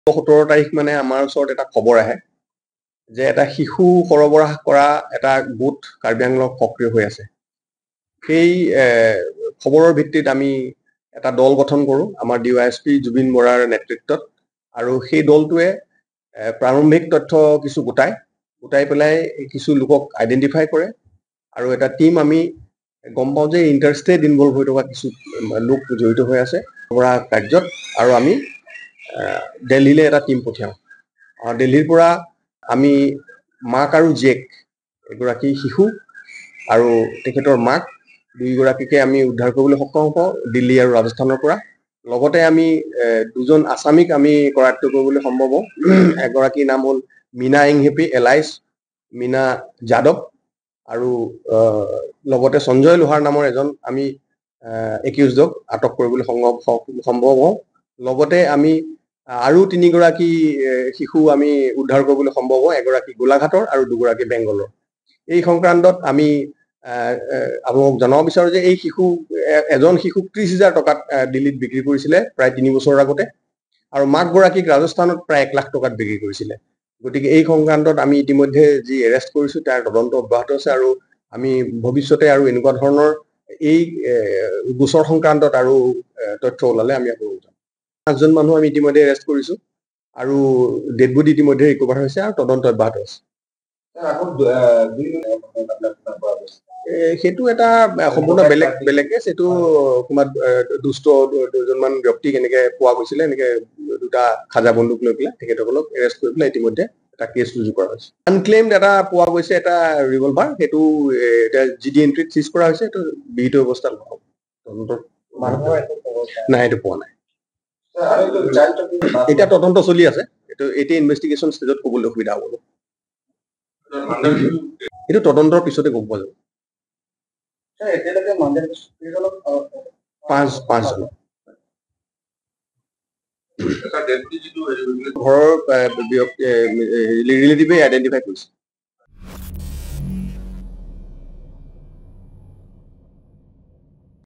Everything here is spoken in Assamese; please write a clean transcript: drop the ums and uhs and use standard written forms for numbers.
17 তাৰিখ মানে আমাৰ ওচৰত এটা খবৰ আহে যে এটা শিশু সৰবৰাহ কৰা এটা গোট কাৰ্বি আংলঙত সক্ৰিয় হৈ আছে। সেই খবৰৰ ভিত্তিত আমি এটা দল গঠন কৰোঁ আমাৰ DYSP জুবিন বৰাৰ নেতৃত্বত, আৰু সেই দলটোৱে প্ৰাৰম্ভিক তথ্য কিছু গোটাই পেলাই কিছু লোকক আইডেণ্টিফাই কৰে, আৰু এটা টিম আমি গম পাওঁ যে ইণ্টাৰষ্টেড ইনভলভ হৈ থকা কিছু লোক জড়িত হৈ আছে সৰবৰাহ কাৰ্যত, আৰু আমি দিল্লীলৈ এটা টিম পঠিয়াওঁ। দিল্লীৰ পৰা আমি মাক আৰু জীয়েক এগৰাকী শিশু আৰু তেখেতৰ মাক দুয়োগৰাকীকে আমি উদ্ধাৰ কৰিবলৈ সক্ষম হওঁ দিল্লী আৰু ৰাজস্থানৰ পৰা। লগতে আমি দুজন আছামীক আমি কৰায়ত্ব কৰিবলৈ সম্ভৱ হওঁ। এগৰাকীৰ নাম হ'ল মীনা ইংহেপি এলাইছ মীনা যাদৱ, আৰু লগতে সঞ্জয় লোহাৰ নামৰ এজন আমি একিউজডক আটক কৰিবলৈ সম্ভৱ হওঁ। লগতে আমি আৰু 3 গৰাকী শিশু আমি উদ্ধাৰ কৰিবলৈ সম্ভৱ হওঁ, এগৰাকী গোলাঘাটৰ আৰু 2 গৰাকী বেংগলৰ। এই সংক্ৰান্তত আমি আপোনালোকক জনাব বিচাৰোঁ যে এই এজন শিশুক 30,000 টকাত দিল্লীত বিক্ৰী কৰিছিলে প্ৰায় 3 বছৰৰ আগতে, আৰু মাকগৰাকীক ৰাজস্থানত প্ৰায় 1 লাখ টকাত বিক্ৰী কৰিছিলে। গতিকে এই সংক্ৰান্তত আমি ইতিমধ্যে যি এৰেষ্ট কৰিছোঁ তাৰ তদন্ত অব্যাহত আছে, আৰু আমি ভৱিষ্যতে আৰু এনেকুৱা ধৰণৰ এই গোচৰ সংক্ৰান্তত আৰু তথ্য ওলালে আমি আপোনালোকক জনাম। 5জন মানুহ আমি ইতিমধ্যে এৰেষ্ট কৰিছোঁ, আৰু ডেড বডি ইতিমধ্যে ৰিকভাৰ হৈছে আৰু তদন্ত অব্যাহত আছে। সেইটো এটা সম্পূৰ্ণ বেলেগ কেছ। এইটো অকণমান দুষ্ট 2জনমান ব্যক্তিক এনেকে পোৱা গৈছিলে, এনেকে 2টা খাজা বন্দুক লৈ পেলাই তেখেতসকলক এৰেষ্ট কৰি পেলাই ইতিমধ্যে এটা কেছ ৰুজু কৰা হৈছে। আনক্লেইমড এটা পোৱা গৈছে, এটা ৰিভলভাৰ, সেইটো এতিয়া GD এণ্ট্ৰিত চিজ কৰা হৈছে। এইটো বিহিত অৱস্থাত তদন্ত নাই, এইটো পোৱা নাই। এতিয়া তদন্ত চলি আছে, এতিয়া ইনভেষ্টিগেশ্যন ষ্টেজত ক'বলৈ অসুবিধা হ'ব। এইটো তদন্তৰ পিছতে গম পোৱা যাব। 5জন ঘৰৰ ৰিলেটিভে আইডেণ্টিফাই কৰিছে।